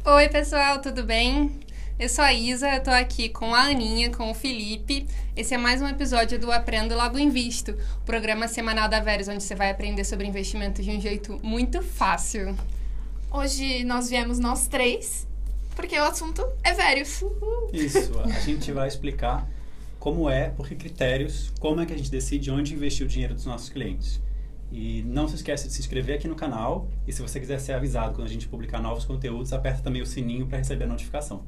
Oi, pessoal, tudo bem? Eu sou a Isa, eu tô aqui com a Aninha, com o Felipe. Esse é mais um episódio do Aprendo Logo Invisto, o programa semanal da Veros, onde você vai aprender sobre investimentos de um jeito muito fácil. Hoje nós viemos nós três, porque o assunto é Veros. Isso, a gente vai explicar como é, por que critérios, como é que a gente decide onde investir o dinheiro dos nossos clientes. E não se esqueça de se inscrever aqui no canal, e se você quiser ser avisado quando a gente publicar novos conteúdos, aperta também o sininho para receber a notificação.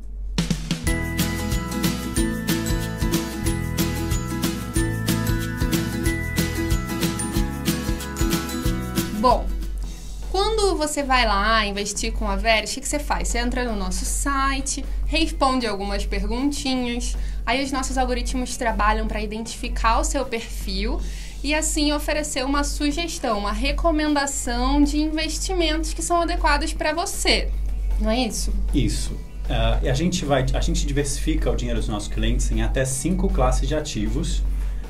Bom, quando você vai lá investir com a Veros, o que você faz? Você entra no nosso site, responde algumas perguntinhas, aí os nossos algoritmos trabalham para identificar o seu perfil e assim oferecer uma sugestão, uma recomendação de investimentos que são adequados para você. Não é isso? Isso. E a gente diversifica o dinheiro dos nossos clientes em até 5 classes de ativos.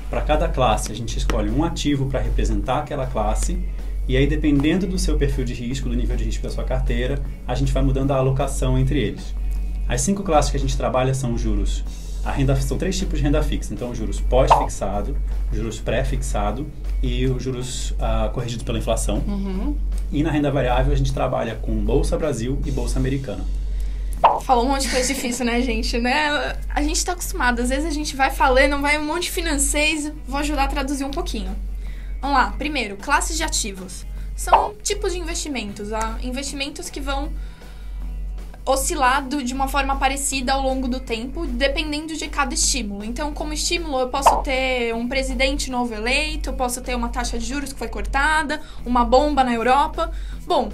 Para cada classe, a gente escolhe um ativo para representar aquela classe. E aí, dependendo do seu perfil de risco, do nível de risco da sua carteira, a gente vai mudando a alocação entre eles. As 5 classes que a gente trabalha são os juros. São 3 tipos de renda fixa. Então, juros pós-fixado, juros pré-fixado e os juros corrigidos pela inflação. Uhum. E na renda variável, a gente trabalha com Bolsa Brasil e Bolsa Americana. Falou um monte de coisa difícil, né, gente? Né? A gente tá acostumado. Às vezes a gente vai falando, vai um monte de financeiro. Vou ajudar a traduzir um pouquinho. Vamos lá. Primeiro, classes de ativos. São tipos de investimentos. Investimentos que vão oscilar de uma forma parecida ao longo do tempo, dependendo de cada estímulo. Então, como estímulo, eu posso ter um presidente novo eleito, eu posso ter uma taxa de juros que foi cortada, uma bomba na Europa. Bom,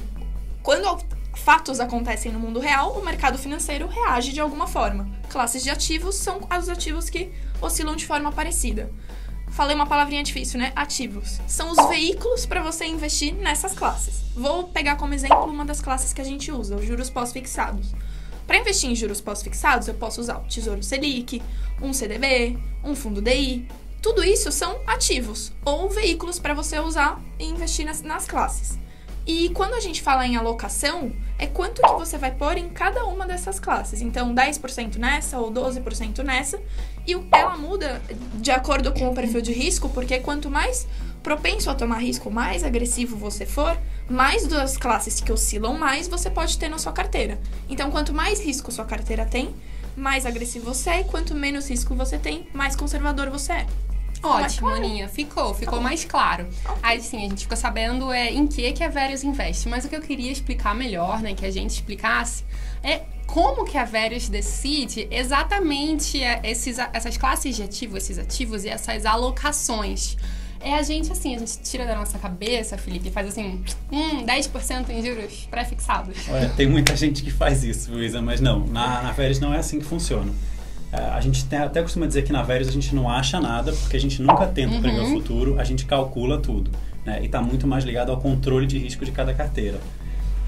quando fatos acontecem no mundo real, o mercado financeiro reage de alguma forma. Classes de ativos são os ativos que oscilam de forma parecida. Falei uma palavrinha difícil, né? Ativos. São os veículos para você investir nessas classes. Vou pegar como exemplo uma das classes que a gente usa, os juros pós-fixados. Para investir em juros pós-fixados, eu posso usar o Tesouro Selic, um CDB, um fundo DI. Tudo isso são ativos ou veículos para você usar e investir nas classes. E quando a gente fala em alocação, é quanto que você vai pôr em cada uma dessas classes. Então, 10% nessa ou 12% nessa. E ela muda de acordo com o perfil de risco, porque quanto mais propenso a tomar risco, mais agressivo você for, mais das classes que oscilam mais você pode ter na sua carteira. Então, quanto mais risco sua carteira tem, mais agressivo você é. E quanto menos risco você tem, mais conservador você é. Ótimo, Aninha. Ficou mais claro. Aí sim, a gente ficou sabendo em que a Veros investe. Mas o que eu queria explicar melhor, né, que a gente explicasse, é como que a Veros decide exatamente essas classes de ativos, esses ativos e essas alocações. A gente tira da nossa cabeça, Felipe, e faz assim, 10% em juros pré-fixados. Olha, tem muita gente que faz isso, Luísa, mas não, na Veros não é assim que funciona. A gente até costuma dizer que na Veros a gente não acha nada, porque a gente nunca tenta prever o futuro, a gente calcula tudo, né? E está muito mais ligado ao controle de risco de cada carteira.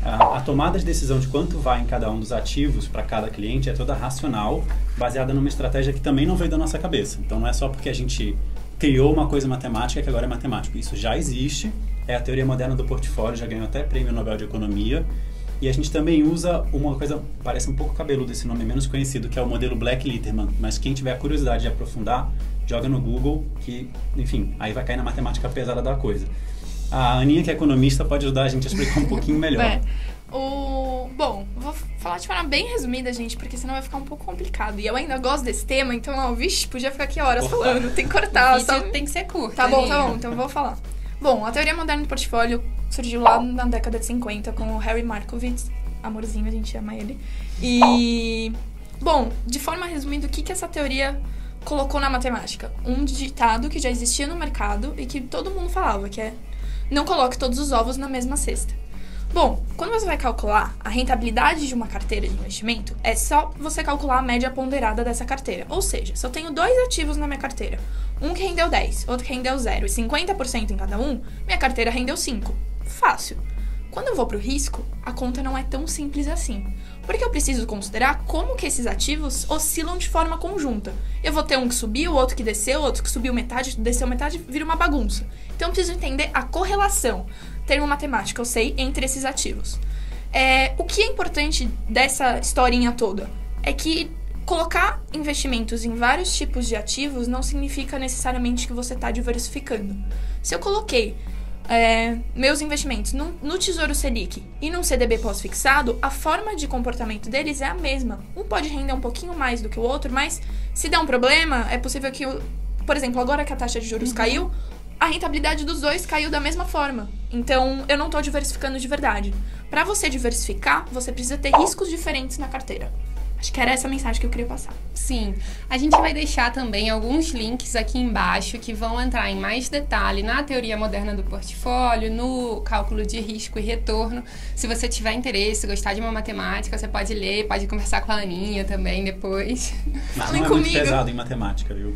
A tomada de decisão de quanto vai em cada um dos ativos para cada cliente é toda racional, baseada numa estratégia que também não veio da nossa cabeça. Então não é só porque a gente criou uma coisa matemática que agora é matemático. Isso já existe, é a teoria moderna do portfólio, já ganhou até prêmio Nobel de Economia. E a gente também usa uma coisa, parece um pouco cabeludo, esse nome é menos conhecido, que é o modelo Black-Litterman. Mas quem tiver a curiosidade de aprofundar, joga no Google, que, enfim, aí vai cair na matemática pesada da coisa. A Aninha, que é economista, pode ajudar a gente a explicar um pouquinho melhor. Bom, vou falar de forma bem resumida, gente, porque senão vai ficar um pouco complicado. E eu ainda gosto desse tema, então, podia ficar aqui horas falando, tem que cortar. Tem que ser curto. Tá bom, então eu vou falar. Bom, a teoria moderna do portfólio surgiu lá na década de 50 com o Harry Markowitz. Amorzinho, a gente ama ele. E, bom, de forma resumida, o que essa teoria colocou na matemática? Um ditado que já existia no mercado e que todo mundo falava, que é: não coloque todos os ovos na mesma cesta. Bom, quando você vai calcular a rentabilidade de uma carteira de investimento, é só você calcular a média ponderada dessa carteira. Ou seja, se eu tenho 2 ativos na minha carteira, um que rendeu 10, outro que rendeu 0 e 50% em cada um, minha carteira rendeu 5. Fácil. Quando eu vou para o risco, a conta não é tão simples assim. Porque eu preciso considerar como que esses ativos oscilam de forma conjunta. Eu vou ter um que subiu, outro que desceu, outro que subiu metade, desceu metade, vira uma bagunça. Então eu preciso entender a correlação, termo matemático, eu sei, entre esses ativos. O que é importante dessa historinha toda é que colocar investimentos em vários tipos de ativos não significa necessariamente que você está diversificando. Se eu coloquei meus investimentos no Tesouro Selic e num CDB pós-fixado, a forma de comportamento deles é a mesma. Um pode render um pouquinho mais do que o outro, mas se der um problema, é possível que, por exemplo, agora que a taxa de juros caiu, a rentabilidade dos dois caiu da mesma forma. Então, eu não estou diversificando de verdade. Para você diversificar, você precisa ter riscos diferentes na carteira. Acho que era essa a mensagem que eu queria passar. Sim. A gente vai deixar também alguns links aqui embaixo que vão entrar em mais detalhe na teoria moderna do portfólio, no cálculo de risco e retorno. Se você tiver interesse, gostar de uma matemática, você pode ler, pode conversar com a Aninha também depois. Mas Falem não é comigo. muito pesado em matemática, viu?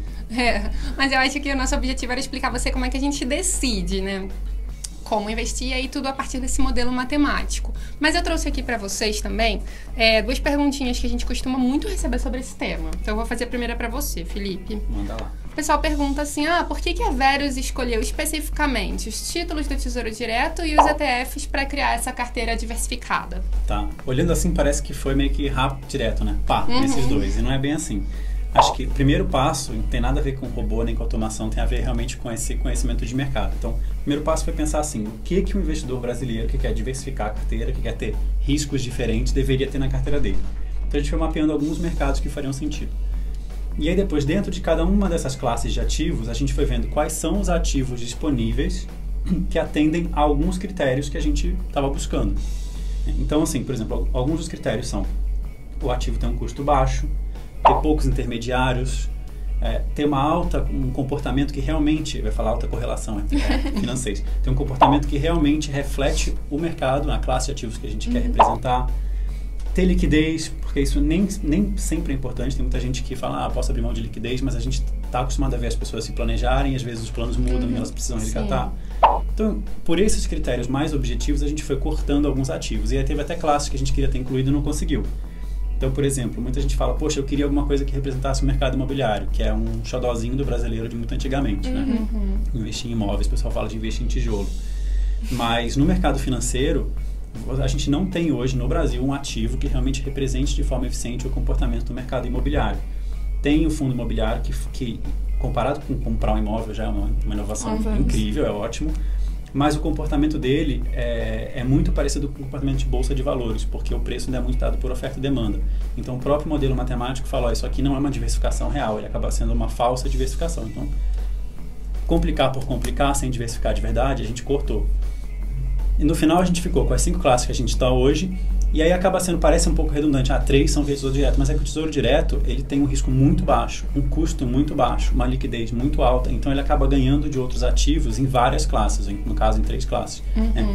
Mas eu acho que o nosso objetivo era explicar você como é que a gente decide, né? Como investir, aí tudo a partir desse modelo matemático. Mas eu trouxe aqui para vocês também 2 perguntinhas que a gente costuma muito receber sobre esse tema. Então eu vou fazer a primeira para você, Felipe. Manda lá. O pessoal pergunta assim, por que a Verus escolheu especificamente os títulos do Tesouro Direto e os ETFs para criar essa carteira diversificada? Tá. Olhando assim, parece que foi meio que rápido, direto, né? Nesses dois. E não é bem assim. Acho que o primeiro passo não tem nada a ver com robô nem com automação, tem a ver realmente com esse conhecimento de mercado. Então, o primeiro passo foi pensar assim, o que o investidor brasileiro que quer diversificar a carteira, que quer ter riscos diferentes, deveria ter na carteira dele. Então, a gente foi mapeando alguns mercados que fariam sentido. E aí, depois, dentro de cada uma dessas classes de ativos, a gente foi vendo quais são os ativos disponíveis que atendem a alguns critérios que a gente estava buscando. Então, assim, por exemplo, alguns dos critérios são o ativo tem um custo baixo, ter poucos intermediários, ter um comportamento que realmente, vai falar alta correlação financeira, ter um comportamento que realmente reflete o mercado, a classe de ativos que a gente quer representar, ter liquidez, porque isso nem sempre é importante, tem muita gente que fala, posso abrir mão de liquidez, mas a gente está acostumado a ver as pessoas se planejarem, às vezes os planos mudam e elas precisam resgatar. Então, por esses critérios mais objetivos, a gente foi cortando alguns ativos, e aí teve até classes que a gente queria ter incluído e não conseguiu. Então, por exemplo, muita gente fala, poxa, eu queria alguma coisa que representasse o mercado imobiliário, que é um xodózinho do brasileiro de muito antigamente, né? Investir em imóveis, o pessoal fala de investir em tijolo. Mas no mercado financeiro, a gente não tem hoje no Brasil um ativo que realmente represente de forma eficiente o comportamento do mercado imobiliário. Tem o fundo imobiliário que comparado com comprar um imóvel, já é uma inovação incrível, é ótimo. Mas o comportamento dele é muito parecido com o comportamento de bolsa de valores, porque o preço ainda é muito dado por oferta e demanda. Então, o próprio modelo matemático fala, isso aqui não é uma diversificação real, ele acaba sendo uma falsa diversificação. Então, complicar por complicar, sem diversificar de verdade, a gente cortou. E no final, a gente ficou com as 5 classes que a gente está hoje, e aí parece um pouco redundante, 3 são Tesouro Direto, mas é que o Tesouro Direto, ele tem um risco muito baixo, um custo muito baixo, uma liquidez muito alta, então ele acaba ganhando de outros ativos em várias classes, no caso em 3 classes.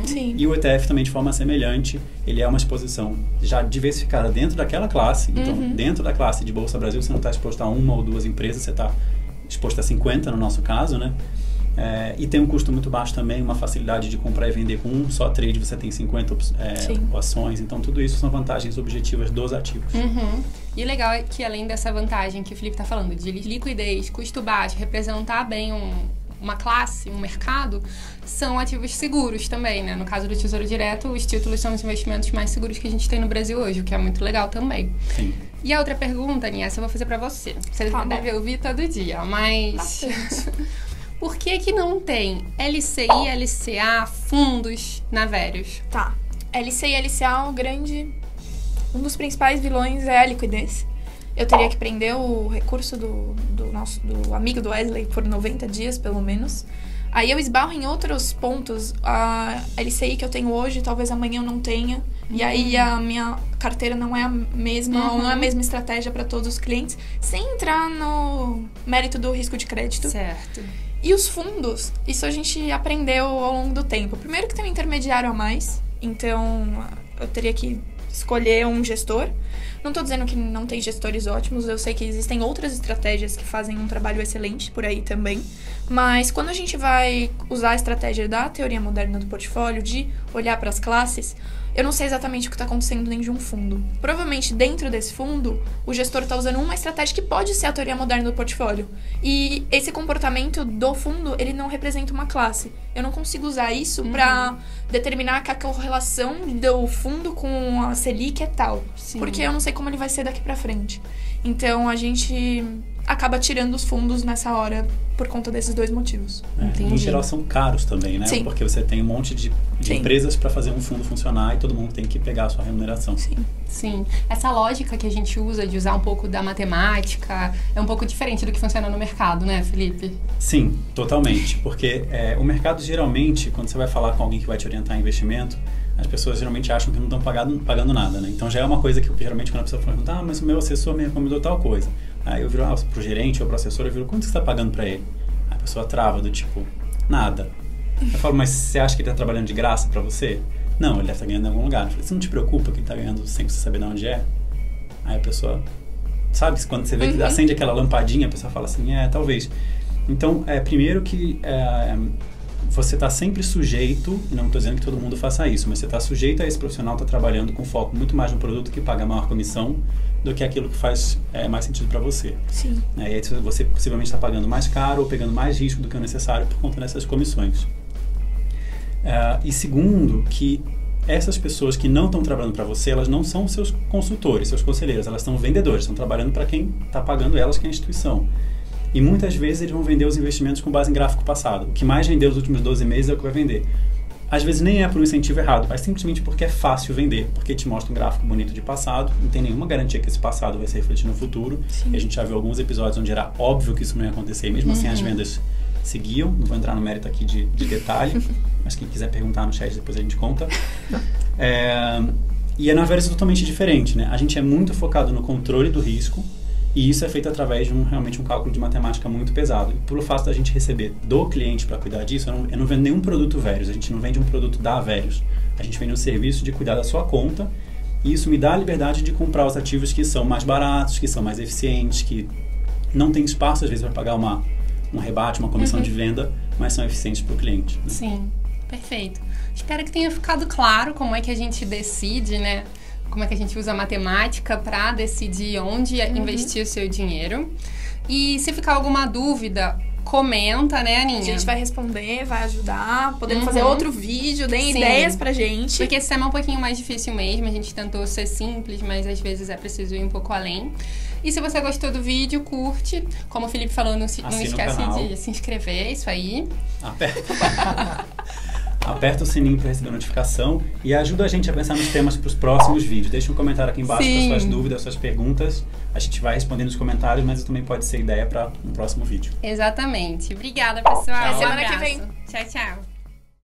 Sim. E o ETF também de forma semelhante, ele é uma exposição já diversificada dentro daquela classe, então dentro da classe de Bolsa Brasil você não está exposto a 1 ou 2 empresas, você está exposto a 50 no nosso caso, né? E tem um custo muito baixo também, uma facilidade de comprar e vender com um só trade, você tem 50 ações, então tudo isso são vantagens objetivas dos ativos. E o legal é que além dessa vantagem que o Felipe está falando, de liquidez, custo baixo, representar bem uma classe, um mercado, são ativos seguros também, né? No caso do Tesouro Direto, os títulos são os investimentos mais seguros que a gente tem no Brasil hoje, o que é muito legal também. Sim. E a outra pergunta, Aninha, essa eu vou fazer para você. Você deve ouvir todo dia, mas... Por que não tem LCI, LCA, fundos na Verus? Tá. LCI e LCA, um dos principais vilões é a liquidez. Eu teria que prender o recurso do amigo do Wesley por 90 dias, pelo menos. Aí eu esbarro em outros pontos. A LCI que eu tenho hoje, talvez amanhã eu não tenha. E aí a minha carteira não é a mesma, ou não é a mesma estratégia para todos os clientes, sem entrar no mérito do risco de crédito. Certo. E os fundos, isso a gente aprendeu ao longo do tempo. Primeiro que tem um intermediário a mais, então eu teria que escolher um gestor. Não tô dizendo que não tem gestores ótimos, eu sei que existem outras estratégias que fazem um trabalho excelente por aí também. Mas quando a gente vai usar a estratégia da teoria moderna do portfólio, de olhar para as classes, eu não sei exatamente o que está acontecendo dentro de um fundo. Provavelmente, dentro desse fundo, o gestor está usando uma estratégia que pode ser a teoria moderna do portfólio. E esse comportamento do fundo, ele não representa uma classe. Eu não consigo usar isso para determinar que a correlação do fundo com a Selic é tal. Sim. Porque eu não sei como ele vai ser daqui para frente. Então, a gente acaba tirando os fundos nessa hora por conta desses dois motivos. Em geral são caros também, né? Sim. Porque você tem um monte de empresas para fazer um fundo funcionar e todo mundo tem que pegar a sua remuneração. Sim. Essa lógica que a gente usa de usar um pouco da matemática é um pouco diferente do que funciona no mercado, né, Felipe? Sim, totalmente. Porque o mercado geralmente, quando você vai falar com alguém que vai te orientar em investimento, as pessoas geralmente acham que não estão pagando nada, né? Então já é uma coisa que geralmente quando a pessoa fala, mas o meu assessor me recomendou tal coisa. Aí eu viro pro gerente ou pro assessor, eu viro, quanto você está pagando para ele? Aí a pessoa trava do tipo, nada. Eu falo, mas você acha que ele está trabalhando de graça para você? Não, ele deve estar ganhando em algum lugar. Eu falei, você não te preocupa que ele está ganhando sem você saber de onde é? Aí a pessoa, sabe, quando você vê que acende aquela lampadinha, a pessoa fala assim, talvez. Então, primeiro que você está sempre sujeito, não estou dizendo que todo mundo faça isso, mas você está sujeito a esse profissional estar trabalhando com foco muito mais no produto que paga maior comissão do que aquilo que faz mais sentido para você. Sim. E aí você possivelmente está pagando mais caro ou pegando mais risco do que o necessário por conta dessas comissões. E segundo, que essas pessoas que não estão trabalhando para você, elas não são seus consultores, seus conselheiros, elas são vendedores, estão trabalhando para quem está pagando elas, que é a instituição. E muitas vezes eles vão vender os investimentos com base em gráfico passado. O que mais vendeu nos últimos 12 meses é o que vai vender. Às vezes nem é por um incentivo errado, mas simplesmente porque é fácil vender, porque te mostra um gráfico bonito de passado, não tem nenhuma garantia que esse passado vai se refletir no futuro. E a gente já viu alguns episódios onde era óbvio que isso não ia acontecer, e mesmo assim as vendas seguiam. Não vou entrar no mérito aqui de detalhe, mas quem quiser perguntar no chat depois a gente conta. E a Naveris é totalmente diferente, né? A gente é muito focado no controle do risco, e isso é feito através de realmente um cálculo de matemática muito pesado. E pelo fato da gente receber do cliente para cuidar disso, eu não vendo nenhum produto Verius, a gente não vende um produto da Verius. A gente vende um serviço de cuidar da sua conta, e isso me dá a liberdade de comprar os ativos que são mais baratos, que são mais eficientes, que não tem espaço às vezes para pagar um rebate, uma comissão de venda, mas são eficientes para o cliente. Né? Sim, perfeito. Espero que tenha ficado claro como é que a gente decide, né? Como é que a gente usa a matemática para decidir onde investir o seu dinheiro. E se ficar alguma dúvida, comenta, né, Aninha? A gente vai responder, vai ajudar. Podemos fazer outro vídeo, deem ideias pra gente. Porque esse tema é um pouquinho mais difícil mesmo. A gente tentou ser simples, mas às vezes é preciso ir um pouco além. E se você gostou do vídeo, curte. Como o Felipe falou, não esquece de se inscrever, isso aí. Aperta o sininho para receber a notificação e ajuda a gente a pensar nos temas para os próximos vídeos. Deixa um comentário aqui embaixo com as suas dúvidas, suas perguntas. A gente vai respondendo nos comentários, mas também pode ser ideia para um próximo vídeo. Exatamente. Obrigada, pessoal. Até semana que vem. Tchau, tchau.